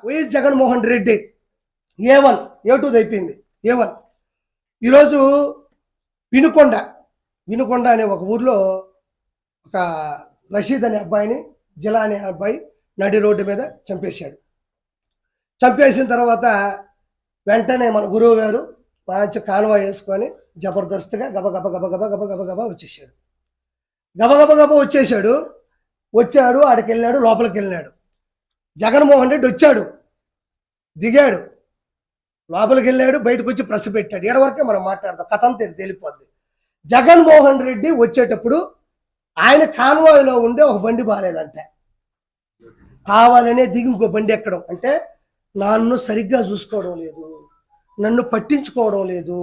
YS Jaganmohan Reddy A1 A2 అయిపోయింది A1. ఈరోజు వినుకొండ అనే ఒక ఊర్లో ఒక రషీద్ అనే అబ్బాయిని జిలా అనే అబ్బాయి నడి రోడ్డు మీద చంపేశాడు. చంపేసిన తర్వాత వెంటనే మన గురువు గారు మంచి కాలువ వేసుకొని జబర్దస్త్గా గబగబ వచ్చేసాడు. వచ్చాడు, ఆడికి వెళ్ళాడు, లోపలికి వెళ్ళాడు. జగన్మోహన్ రెడ్డి వచ్చాడు, దిగాడు, లోపలికి వెళ్ళాడు, బయటకు వచ్చి ప్రెస్ పెట్టాడు. ఎడవరకే మనం మాట్లాడతాం, కథం తెలిపోద్ది. జగన్మోహన్ రెడ్డి వచ్చేటప్పుడు ఆయన కాన్వాయ్లో ఉండే ఒక బండి బాగాలేదంటే కావాలనే దిగి ఇంకో బండి ఎక్కడం అంటే నన్ను సరిగ్గా చూసుకోవడం లేదు, నన్ను పట్టించుకోవడం లేదు,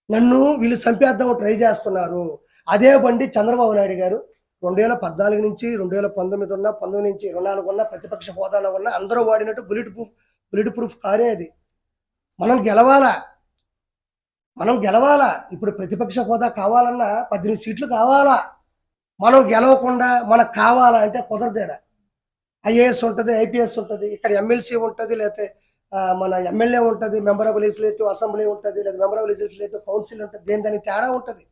నన్ను వీళ్ళు చంపేద్దాం ట్రై చేస్తున్నారు. అదే బండి చంద్రబాబు నాయుడు గారు 2014 నుంచి 2019 ఉన్నా, 19 నుంచి 24 ఉన్నా, ప్రతిపక్ష హోదాలో ఉన్నా అందరూ వాడినట్టు బుల్లెట్ ప్రూఫ్ కారే అది. మనం గెలవాలా. ఇప్పుడు ప్రతిపక్ష హోదా కావాలన్నా 18 సీట్లు కావాలా. మనం గెలవకుండా మనకు కావాలా అంటే కుదరదేడా. ఐఏఎస్ ఉంటుంది, ఐపీఎస్ ఉంటుంది, ఇక్కడ ఎమ్మెల్సీ ఉంటుంది, లేకపోతే మన ఎమ్మెల్యే ఉంటుంది, మెంబర్ ఆఫ్ లెజిస్లేటివ్ అసెంబ్లీ ఉంటుంది, లేదా మెంబర్ ఆఫ్ లెజిస్లేటివ్ కౌన్సిల్ ఉంటుంది. దాని తేడా ఉంటుంది.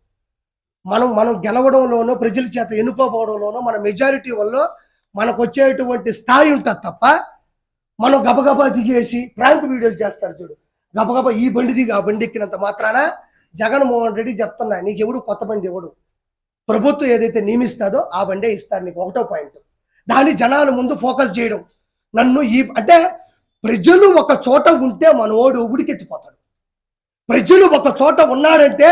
మనం గెలవడంలోనో, ప్రజల చేత ఎన్నుకోపోవడంలోనో, మన మెజారిటీ వల్ల మనకు వచ్చేటువంటి స్థాయి ఉంటుంది తప్ప మనం గబగబా దిగేసి ప్రాంక్ వీడియోస్ చేస్తారు చూడు. గబగబా ఈ బండి దిగి ఆ బండి ఎక్కినంత మాత్రాన జగన్మోహన్ రెడ్డి చెప్తున్నా, నీకు ఎవడు కొత్త బండి ఎవడు, ప్రభుత్వం ఏదైతే నియమిస్తాదో ఆ బండే ఇస్తారు నీకు. ఒకటో పాయింట్, దాన్ని జనాల ముందు ఫోకస్ చేయడం. నన్ను అంటే ప్రజలు ఒక చోట ఉంటే మనోడు ఉడికెత్తిపోతాడు. ప్రజలు ఒక చోట ఉన్నాడంటే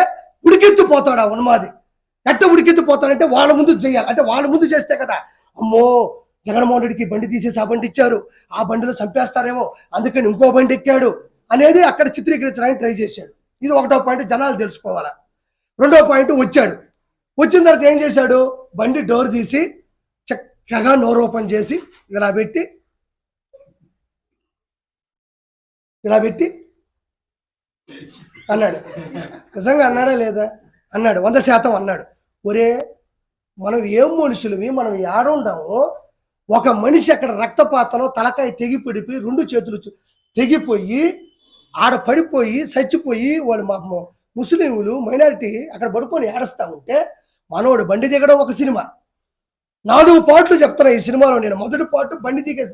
ఉడికెత్తిపోతాడు. ఆ ఉన్మాది ఎట్ట ఉడికెత్తిపోతాడంటే వాళ్ళ ముందు చేయాలి. అంటే వాళ్ళ ముందు చేస్తే కదా, అమ్మో జగన్మోహన్ రెడ్డికి బండి తీసేసి ఆ బండి ఇచ్చారు, ఆ బండిలో చంపేస్తారేమో అందుకని ఇంకో బండి ఎక్కాడు అనేది అక్కడ చిత్రీకరించడానికి ట్రై చేశాడు. ఇది ఒకటో పాయింట్, జనాలు తెలుసుకోవాలా. రెండో పాయింట్, వచ్చిన తర్వాత ఏం చేశాడు, బండి డోర్ తీసి చక్కగా నోరు ఓపెన్ చేసి ఇలా పెట్టి అన్నాడు. నిజంగా అన్నాడా లేదా? అన్నాడు, 100% అన్నాడు. ఒరే మనం ఏం మనుషులవి, మనం ఏడుండాము. ఒక మనిషి అక్కడ రక్తపాతలో తలకాయ తెగిపడిపోయి 2 చేతులు తెగిపోయి ఆడ పడిపోయి చచ్చిపోయి వాళ్ళు మా ముస్లింలు మైనారిటీ అక్కడ పడుకొని ఏడుస్తా ఉంటే మనోడు బండి దిగడం ఒక సినిమా. 4 పార్ట్లు చెప్తున్నా ఈ సినిమాలో నేను. మొదటి పార్ట్ బండి దిగే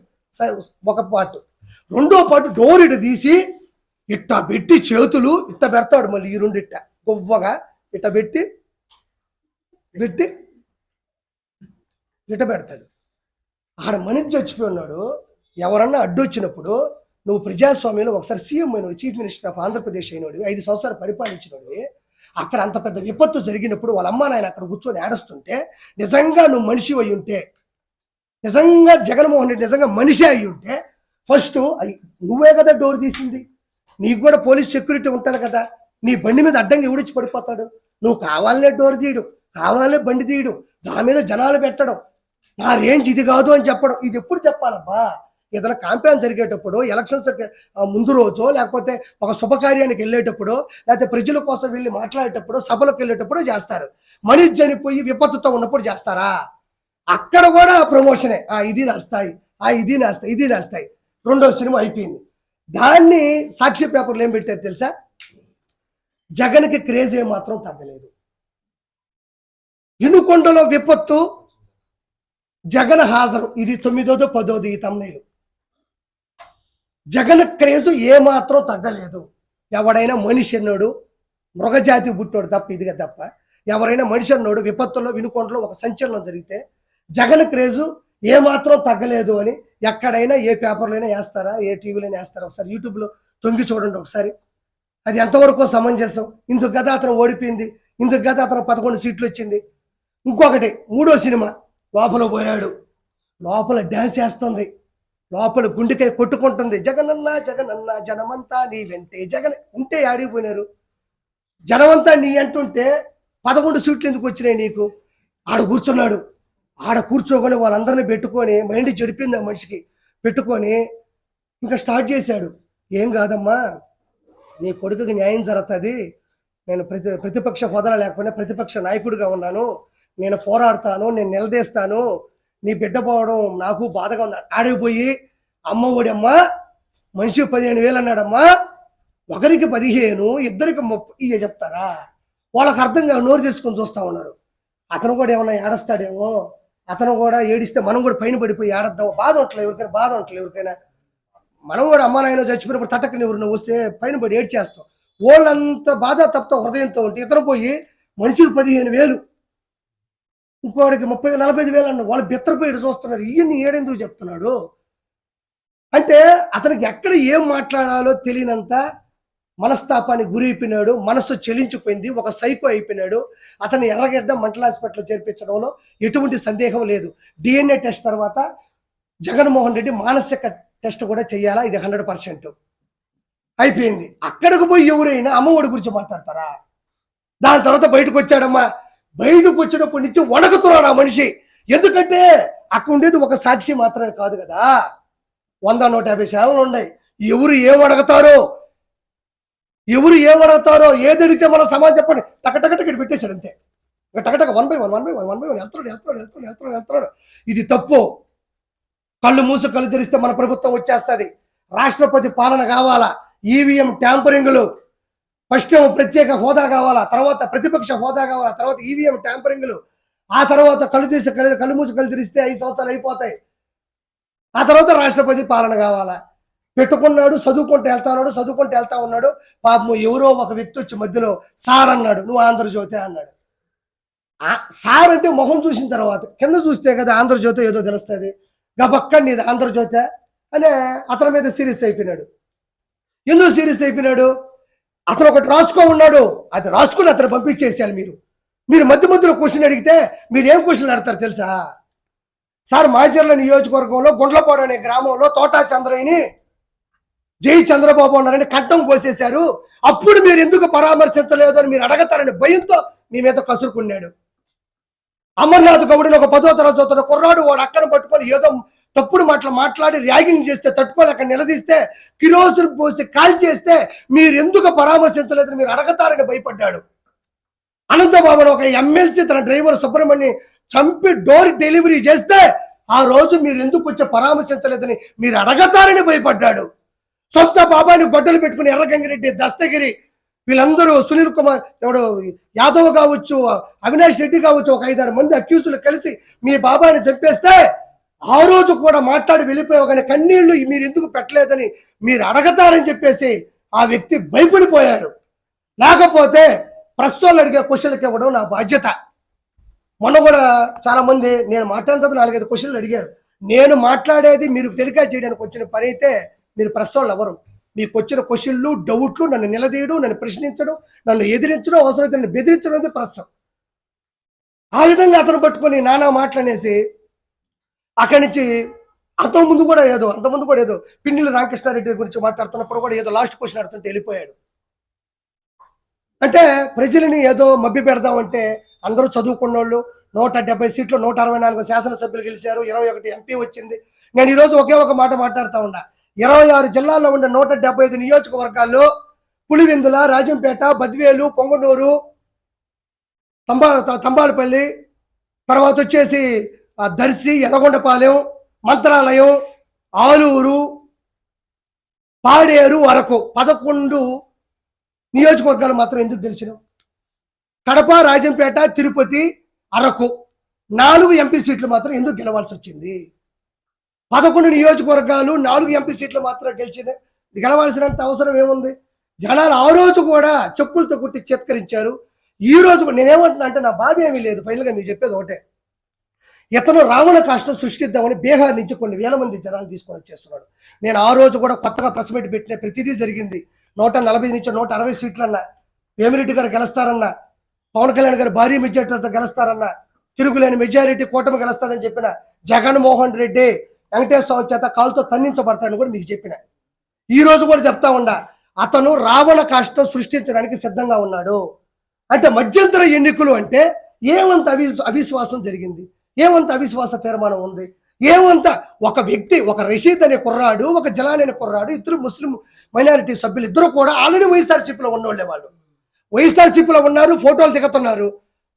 ఒక పార్ట్, రెండో పార్ట్ డోర్ ఇట తీసి ఇట్ట పెట్టి చేతులు ఇట్ట పెడతాడు. మళ్ళీ ఈ 2 ఇట్ట గొవ్వగా ఇట్ట పెట్టి ఇట్ట పెడతాడు. ఆడ మనిషి చచ్చిపోయి ఉన్నాడు. ఎవరన్నా అడ్డొచ్చినప్పుడు నువ్వు ప్రజాస్వామ్యంలో ఒకసారి సీఎం అయినోడు, చీఫ్ మినిస్టర్ ఆఫ్ ఆంధ్రప్రదేశ్ అయినోడు, 5 సంవత్సరాలు పరిపాలించినోడు, అక్కడ అంత పెద్ద విపత్తు జరిగినప్పుడు వాళ్ళ అమ్మ నాయన అక్కడ కూర్చొని ఏడుస్తుంటే నిజంగా నువ్వు మనిషి అయి ఉంటే, నిజంగా జగన్మోహన్ రెడ్డి నిజంగా మనిషి అయి ఉంటే ఫస్ట్ నువ్వే కదా డోర్ తీసింది. నీకు కూడా పోలీస్ సెక్యూరిటీ ఉంటుంది కదా. నీ బండి మీద అడ్డంగా ఎవడిచ్చి పడిపోతాడు? నువ్వు కావాలనే డోర్ తీయడు, కావాలనే బండి తీయడు, దాని మీద జనాలు పెట్టడం, నా రేంజ్ ఇది కాదు అని చెప్పడం. ఇది ఎప్పుడు చెప్పాలబ్బా? ఏదైనా క్యాంపెయిన్ జరిగేటప్పుడు, ఎలక్షన్స్ ముందు రోజో, లేకపోతే ఒక శుభకార్యానికి వెళ్ళేటప్పుడు, లేకపోతే ప్రజల కోసం వెళ్ళి మాట్లాడేటప్పుడు, సభలకు వెళ్ళేటప్పుడు చేస్తారు. మనిషి చనిపోయి విపత్తుతో ఉన్నప్పుడు చేస్తారా? అక్కడ కూడా ప్రమోషనే. ఇది నాస్తాయి, ఇది నాస్తాయి. రెండో సినిమా అయిపోయింది. దాన్ని సాక్షి పేపర్లు ఏం పెట్టారు తెలుసా? జగన్కి క్రేజ్ ఏమాత్రం తగ్గలేదు. వినుకొండలో విపత్తు, జగన్ హాజరు. ఇది 9వ 10వ ఈ తమ్ముళ్ళు. జగన్ క్రేజు ఏమాత్రం తగ్గలేదు. ఎవడైనా మనిషి అన్నాడు, మృగజాతి పుట్టాడు తప్ప, ఇదిగా తప్ప ఎవరైనా మనిషి అన్నాడు విపత్తులో వినుకొండలో ఒక సంచలనం జరిగితే జగన్ క్రేజు ఏమాత్రం తగ్గలేదు అని ఎక్కడైనా ఏ పేపర్లోనే వేస్తారా, ఏ టీవీలోనే వేస్తారా? ఒకసారి యూట్యూబ్లో తొంగి చూడండి ఒకసారి. అది ఎంతవరకు సమంజసం? ఇందుకు గత అతను ఓడిపోయింది, ఇందుకు గత అతను 11 సీట్లు వచ్చింది. ఇంకొకటి, 3వ సినిమా లోపల పోయాడు, లోపల డ్యాన్స్ వేస్తుంది, లోపల గుండెకాయ కొట్టుకుంటుంది. జగనన్న జగనన్న జనమంతా నీ వెంటే. జగన్ ఉంటే ఆడిపోయినారు. జనమంతా నీ అంటుంటే 11 సీట్లు ఎందుకు వచ్చినాయి నీకు? ఆడ కూర్చున్నాడు. ఆడ కూర్చోకొని వాళ్ళందరినీ పెట్టుకొని, మైండ్ చెడిపోయింది ఆ మనిషికి, పెట్టుకొని ఇంకా స్టార్ట్ చేశాడు. ఏం కాదమ్మా, నీ కొడుకుకి న్యాయం జరుగుతుంది, నేను ప్రతిపక్ష హోదా లేకపోయినా ప్రతిపక్ష నాయకుడిగా ఉన్నాను, నేను పోరాడతాను, నేను నిలదీస్తాను, నీ బిడ్డ పోవడం నాకు బాధగా ఉంది. ఆడిపోయి అమ్మ ఒడమ్మా మనిషి 15,000 అన్నాడమ్మా, ఒకరికి 15, ఇద్దరికి 30 చెప్తారా? వాళ్ళకి అర్థం కాదు, నోరు చేసుకొని చూస్తా ఉన్నారు. అతను కూడా ఏమన్నా ఏడుస్తాడేమో, అతను కూడా ఏడిస్తే మనం కూడా పైన పడిపోయి ఏడద్దాం, బాధ ఉండట్లేదు ఎవరికైనా, బాధ ఉండట్లేదు ఎవరికైనా. మనం కూడా అమ్మ నాయన చచ్చిపోయినప్పుడు తట్టకని ఎవరు వస్తే పైన పడి ఏడ్చేస్తాం. వాళ్ళంత బాధ తప్ప హృదయంతో ఉంటే ఇతను పోయి మనుషులు 15,000, ఇంకోడికి 30-45,000 అన్న, వాళ్ళు బిత్తరపోయి చూస్తున్నారు. ఈయన్ని ఏడెందుకు చెప్తున్నాడు అంటే అతనికి ఎక్కడ ఏం మాట్లాడాలో తెలియనంత మనస్తాపానికి గురైపోయినాడు, మనస్సు చెలించిపోయింది, ఒక సైకో అయిపోయినాడు. అతను ఎర్రగడ్డ మెంటల్ హాస్పిటల్ చేర్పించడంలో ఎటువంటి సందేహం లేదు. DNA టెస్ట్ తర్వాత జగన్మోహన్ రెడ్డి మానసిక టెస్ట్ కూడా చేయాలా, ఇది 100% అయిపోయింది. అక్కడికి పోయి ఎవరైనా అమ్మఒడి గురించి మాట్లాడతారా? దాని తర్వాత బయటకు వచ్చాడమ్మా, బయటకు వచ్చినప్పటి నుంచి వణకుతున్నాడు ఆ మనిషి. ఎందుకంటే అక్కడ ఉండేది ఒక సాక్షి మాత్రమే కాదు కదా, 100-150 సేవలు ఉన్నాయి. ఎవరు ఏమడగతారో ఏదడితే మన సమాజం చెప్పండి, టకటకటకి పెట్టేశాడు అంతే. టకటక 1 by 1 వెళ్తున్నాడు. ఇది తప్పు. కళ్ళు మూసు కళ్ళు తెరిస్తే మన ప్రభుత్వం వచ్చేస్తుంది. రాష్ట్రపతి పాలన కావాలా, ఈవీఎం ట్యాంపరింగ్లు, ఫస్ట్ ప్రత్యేక హోదా కావాలా, తర్వాత ప్రతిపక్ష హోదా కావాలా, తర్వాత ఈవీఎం ట్యాంపరింగ్లు, ఆ తర్వాత కళ్ళు మూసి కళ్ళు తెరిస్తే 5 సంవత్సరాలు అయిపోతాయి. ఆ తర్వాత రాష్ట్రపతి పాలన కావాలా. పెట్టుకున్నాడు, చదువుకుంటూ వెళ్తా ఉన్నాడు. పాపం ఎవరో ఒక వ్యక్తి వచ్చి మధ్యలో సార్ అన్నాడు, నువ్వు ఆంధ్రజ్యోతి అన్నాడు. సార్ అంటే మొహం చూసిన తర్వాత కింద చూస్తే కదా ఆంధ్రజ్యోతి ఏదో తెలుస్తుంది. గబక్కడి ఇది ఆంధ్రజ్యోతి అనే అతని మీద సీరియస్ అయిపోయినాడు. ఎందుకు సీరియస్ అయిపోయినాడు? అతను ఒకటి రాసుకో ఉన్నాడు, అది రాసుకుని అతను పంపించేసేయాలి. మీరు మధ్యలో క్వశ్చన్ అడిగితే మీరు ఏం క్వశ్చన్ అడతారు తెలుసా? సార్ మాచర్ల నియోజకవర్గంలో గుండ్లపాడు అనే గ్రామంలో తోటా చంద్రయ్యని జై చంద్రబాబు అన్నారని కట్టం కోసేశారు, అప్పుడు మీరు ఎందుకు పరామర్శించలేదు అని మీరు అడగతారని భయంతో మీ మీద కసురుకున్నాడు. అమర్నాథ్ గౌడ్ని ఒక 10వ తరగతి చదువుతున్న కుర్రాడు వాడు అక్కను పట్టుకొని ఏదో తప్పుడు మాట్లాడి ర్యాగింగ్ చేస్తే తట్టుకోలేక నిలదీస్తే కిరోసిన్ పోసి కాల్ చేస్తే మీరు ఎందుకు పరామర్శించలేదని మీరు అడగతారని భయపడ్డాడు. అనంతబాబుని ఒక ఎమ్మెల్సీ తన డ్రైవర్ సుబ్రహ్మణ్యం చంపి డోర్ డెలివరీ చేస్తే ఆ రోజు మీరు ఎందుకు వచ్చి పరామర్శించలేదని మీరు అడగతారని భయపడ్డాడు. సొంత బాబాని గొడ్డలు పెట్టుకుని ఎర్రగంగిరెడ్డి, దస్తగిరి, వీళ్ళందరూ సునీల్ కుమార్ ఎవడు యాదవ్ కావచ్చు, అవినాష్ రెడ్డి కావచ్చు, ఒక 5-6 మంది అక్యూజులు కలిసి మీ బాబాని చంపేస్తే ఆ రోజు కూడా మాట్లాడి వెళ్ళిపోయావు, కానీ కన్నీళ్లు మీరు ఎందుకు పెట్టలేదని మీరు అడగతారని చెప్పేసి ఆ వ్యక్తి భయపడిపోయాడు. లేకపోతే ప్రెస్ వాళ్ళు అడిగే క్వశ్చన్లకి ఇవ్వడం నా బాధ్యత. మొన్న కూడా చాలా మంది నేను మాట్లాడిన తర్వాత 4-5 క్వశ్చన్లు అడిగారు. నేను మాట్లాడేది మీరు టెలికాస్ట్ చేయడానికి వచ్చిన పని అయితే మీరు ప్రెస్ వాళ్ళు ఎవరు? మీకు వచ్చిన క్వశ్చన్లు, డౌట్లు, నన్ను నిలదీయడం, నన్ను ప్రశ్నించడం, నన్ను ఎదిరించడం, అవసరమైతే నన్ను బెదిరించడం అనేది ప్రెస్. ఆ విధంగా అతను పట్టుకొని నానా మాటలనేసి అక్కడి నుంచి అంతకుముందు కూడా ఏదో పిన్నెల్లి రామకృష్ణారెడ్డి గురించి మాట్లాడుతున్నప్పుడు కూడా ఏదో లాస్ట్ క్వశ్చన్ అడుగుతుంటే వెళ్ళిపోయాడు. అంటే ప్రజలని ఏదో మభ్య పెడదామంటే అందరూ చదువుకున్న వాళ్ళు, 170 సీట్లు 164 శాసనసభ్యులు గెలిచారు, 21 ఎంపీ వచ్చింది. నేను ఈరోజు ఒకే ఒక మాట మాట్లాడుతూ ఉన్నా. 26 జిల్లాల్లో ఉన్న 175 నియోజకవర్గాల్లో పులివెందుల, రాజంపేట, బద్వేలు, పొంగనూరు, తంబాలపల్లి, తర్వాత వచ్చేసి దర్శి, ఎర్రగొండపాలెం, మంత్రాలయం, ఆలూరు, పాడేరు, అరకు 11 నియోజకవర్గాలు మాత్రం ఎందుకు గెలిచినాం? కడప, రాజంపేట, తిరుపతి, అరకు 4 ఎంపీ సీట్లు మాత్రం ఎందుకు గెలవాల్సి వచ్చింది? 11 నియోజకవర్గాలు 4 ఎంపీ సీట్లు మాత్రం గెలవాల్సినంత అవసరం ఏముంది? జనాలు ఆ రోజు కూడా చెప్పులతో కుట్టి చేత్కరించారు. ఈ రోజు కూడా నేనేమంటున్నా అంటే నా బాధ ఏమీ లేదు. ఫైనల్గా మీరు చెప్పేది ఒకటే, ఇతను రావణ కాష్టం సృష్టిద్దామని బీహార్ నుంచి కొన్ని వేల మంది జనాలు తీసుకొని వచ్చేస్తున్నాడు. నేను ఆ రోజు కూడా కొత్తగా ప్రెస్ మీట్ పెట్టిన ప్రతిదీ జరిగింది. 140 నుంచి 160 సీట్లన్నా, వేమిరెడ్డి గారు గెలుస్తారన్నా, పవన్ కళ్యాణ్ గారు భారీ మెజారిటీతో గెలుస్తారన్నా, తిరుగులేని మెజారిటీ కూటమి గెలుస్తారని చెప్పిన జగన్మోహన్ రెడ్డి వెంకటేశ్వర స్వామి చేత కాలుతో తన్నించబడతాడని కూడా మీకు చెప్పిన. ఈ రోజు కూడా చెప్తా ఉన్నా, అతను రావణ కాష్టం సృష్టించడానికి సిద్ధంగా ఉన్నాడు. అంటే మధ్యంతర ఎన్నికలు అంటే ఏమంత అవిశ్వాసం జరిగింది, ఏమంత అవిశ్వాస తీర్మానం ఉంది, ఏమంత ఒక వ్యక్తి, ఒక రషీద్ అనే కుర్రాడు, ఒక జలాన్ అనే కుర్రాడు, ఇద్దరు ముస్లిం మైనారిటీ సభ్యులు, ఇద్దరు కూడా ఆల్రెడీ వైఎస్ఆర్సీపీలో ఉన్నోళ్ళే. వాళ్ళు వైఎస్ఆర్సీపీలో ఉన్నారు, ఫోటోలు దిగుతున్నారు.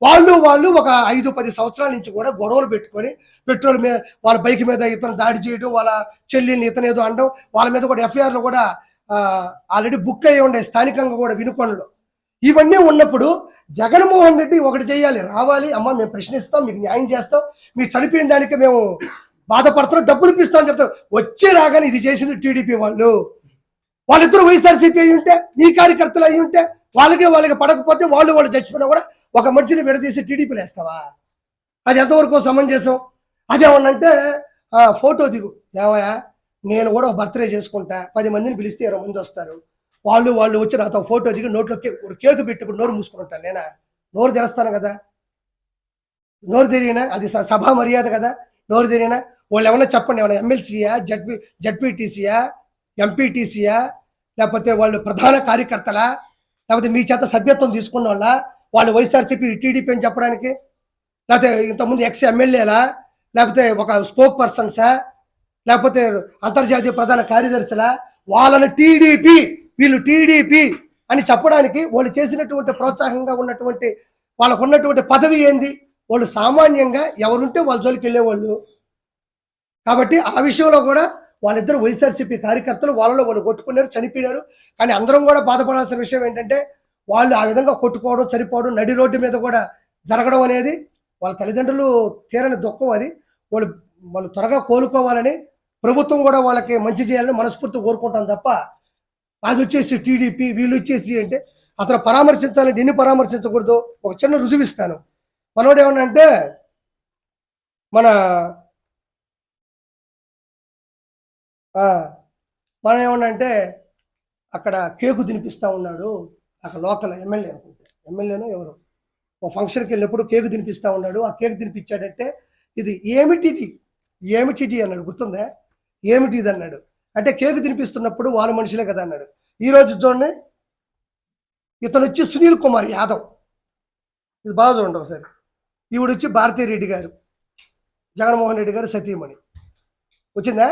వాళ్ళు ఒక 5-10 సంవత్సరాల నుంచి కూడా గొడవలు పెట్టుకొని పెట్రోల్ మీద వాళ్ళ బైక్ మీద ఇతను దాడి చేయడం, వాళ్ళ చెల్లిని ఇతను ఏదో అనడం, వాళ్ళ మీద కూడా ఎఫ్ఐఆర్లు కూడా ఆల్రెడీ బుక్ అయ్యి ఉండే స్థానికంగా కూడా వినుకొండలో. ఇవన్నీ ఉన్నప్పుడు జగన్మోహన్ రెడ్డి ఒకటి చేయాలి, రావాలి, అమ్మ మేము ప్రశ్నిస్తాం, మీకు న్యాయం చేస్తాం, మీరు చనిపోయిన దానికి మేము బాధపడుతున్నాం, డబ్బులు ఇప్పిస్తాం అని చెప్తాం. వచ్చి రాగానే ఇది చేసింది టీడీపీ వాళ్ళిద్దరు వైఎస్ఆర్సీపీ అయి ఉంటే, మీ కార్యకర్తలు అయి ఉంటే, వాళ్ళకి పడకపోతే వాళ్ళు చచ్చిపోయినా కూడా ఒక మనిషిని విడదీసి టీడీపీలు వేస్తావా? అది ఎంతవరకు సమంజసం? అదేమన్నంటే ఫోటో దిగు, ఏమయ్యా నేను కూడా బర్త్డే చేసుకుంటా, 10 మందిని పిలిస్తే 20 మంది వస్తారు, వాళ్ళు వచ్చి నాతో ఫోటో దిగి నోట్లో కేకు పెట్టుకుని నోరు మూసుకుంటాను, నేనా నోరు తెరుస్తాను కదా? నోరు తెరిగినా అది సభా మర్యాద కదా? నోరు తెరిగినా వాళ్ళు ఏమన్నా చెప్పండి, ఏమన్నా ఎమ్మెల్సీయా, జడ్పీటీసీయా, ఎంపీటీసీయా, లేకపోతే వాళ్ళు ప్రధాన కార్యకర్తలా, లేకపోతే మీ చేత సభ్యత్వం తీసుకున్న వాళ్ళు వైఎస్ఆర్సీపీ టీడీపీ అని చెప్పడానికి, లేకపోతే ఇంతకుముందు ఎక్స్ ఎమ్మెల్యేలా, లేకపోతే ఒక స్పోక్ పర్సన్సా, లేకపోతే అంతర్జాతీయ ప్రధాన కార్యదర్శులా, వాళ్ళని టీడీపీ వీళ్ళు టీడీపీ అని చెప్పడానికి వాళ్ళు చేసినటువంటి ప్రోత్సాహంగా ఉన్నటువంటి వాళ్ళకు ఉన్నటువంటి పదవి ఏంది? వాళ్ళు సామాన్యంగా ఎవరుంటే వాళ్ళ జోలికి వెళ్ళేవాళ్ళు. కాబట్టి ఆ విషయంలో కూడా వాళ్ళిద్దరు వైఎస్ఆర్సీపీ కార్యకర్తలు, వాళ్ళు కొట్టుకున్నారు, చనిపోయినారు. కానీ అందరం కూడా బాధపడాల్సిన విషయం ఏంటంటే వాళ్ళు ఆ విధంగా కొట్టుకోవడం, చనిపోవడం, నడి రోడ్డు మీద కూడా జరగడం అనేది వాళ్ళ తల్లిదండ్రులు తీరని దుఃఖం. అది వాళ్ళు త్వరగా కోలుకోవాలని ప్రభుత్వం కూడా వాళ్ళకి మంచి చేయాలని మనస్ఫూర్తి కోరుకుంటాం తప్ప, అది వచ్చేసి టీడీపీ వీళ్ళు వచ్చేసి అంటే అతను పరామర్శించాలంటే ఎన్ని పరామర్శించకూడదు. ఒక చిన్న రుజువు ఇస్తాను. మనోడు ఏమన్నా అంటే మనం ఏమన్నా అంటే అక్కడ కేకు తినిపిస్తూ ఉన్నాడు, అక్కడ లోకల్ ఎమ్మెల్యే అనుకుంటే, ఎమ్మెల్యేనో ఎవరు ఓ ఫంక్షన్కి వెళ్ళినప్పుడు కేకు తినిపిస్తూ ఉన్నాడు. ఆ కేకు తినిపించాడంటే ఇది ఏమిటి అన్నాడు, గుర్తుందా? ఏమిటిది అన్నాడు అంటే కేకు తినిపిస్తున్నప్పుడు వాళ్ళ మనుషులే కదా అన్నాడు. ఈరోజు చూడండి, ఇతను వచ్చి సునీల్ కుమార్ యాదవ్, ఇది బాగా చూడండి ఒకసారి. ఈవిడ వచ్చి భారతీరెడ్డి గారు, జగన్మోహన్ రెడ్డి గారు సతీమణి. వచ్చిందా?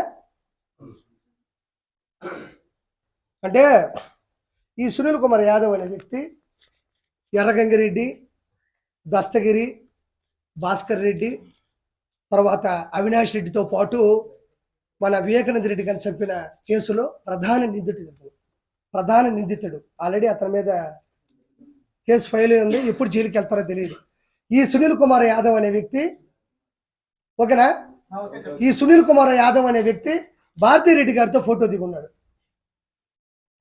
అంటే ఈ సునీల్ కుమార్ యాదవ్ అనే వ్యక్తి ఎర్రగంగిరెడ్డి, దస్తగిరి, భాస్కర్ రెడ్డి, తర్వాత అవినాష్ రెడ్డితో పాటు మన వివేకానంద రెడ్డి గారిని చంపిన కేసులో ప్రధాన నిందితుడు. ఆల్రెడీ అతని మీద కేసు ఫైల్ ఉంది, ఎప్పుడు జైలుకి వెళ్తారో తెలియదు. ఈ సునీల్ కుమార్ యాదవ్ అనే వ్యక్తి, ఓకేనా, ఈ సునీల్ కుమార్ యాదవ్ అనే వ్యక్తి భారతీరెడ్డి గారితో ఫోటో దిగున్నాడు.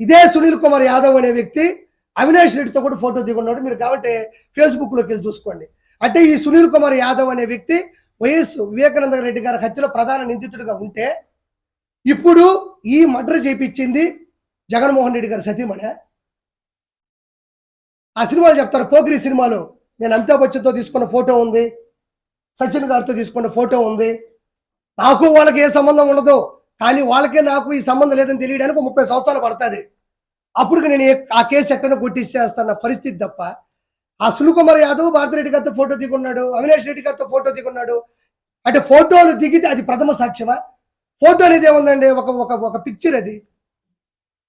ఇదే సునీల్ కుమార్ యాదవ్ అనే వ్యక్తి అవినాష్ రెడ్డితో కూడా ఫోటో దిగున్నాడు. మీరు కాబట్టి ఫేస్బుక్లోకి వెళ్ళి చూసుకోండి. అంటే ఈ సునీల్ కుమార్ యాదవ్ అనే వ్యక్తి వైఎస్ వివేకానంద రెడ్డి గారి హత్యలో ప్రధాన నిందితుడిగా ఉంటే, ఇప్పుడు ఈ మర్డర్ చేయించింది జగన్మోహన్ రెడ్డి గారి సతీమణి. ఆ సినిమాలు చెప్తారు, పోకిరి సినిమాలో నేను అమితాబ్ బచ్చన్తో తీసుకున్న ఫోటో ఉంది, సచిన్ గారితో తీసుకున్న ఫోటో ఉంది, నాకు వాళ్ళకి ఏ సంబంధం ఉండదు, కానీ వాళ్ళకే నాకు ఈ సంబంధం లేదని తెలియడానికి 30 సంవత్సరాలు పడుతుంది. అప్పుడు నేను ఆ కేసు ఎక్కడో కొట్టిస్తేస్తున్న పరిస్థితి తప్ప, ఆ సునీల్ కుమార్ యాదవ్ భారతిరెడ్డి గారితో ఫోటో దిగున్నాడు, అవినాష్ రెడ్డి గారితో ఫోటో దిగున్నాడు. అంటే ఫోటోలు దిగితే అది ప్రథమ సాక్ష్యమా? ఫోటో అనేది ఏముందండి, ఒక పిక్చర్. అది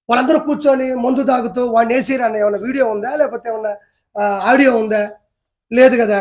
వాళ్ళందరూ కూర్చొని మందు తాగుతూ వాడిని వేసిరన్న ఏమన్నా వీడియో ఉందా, లేకపోతే ఏమన్నా ఆడియో ఉందా? లేదు కదా.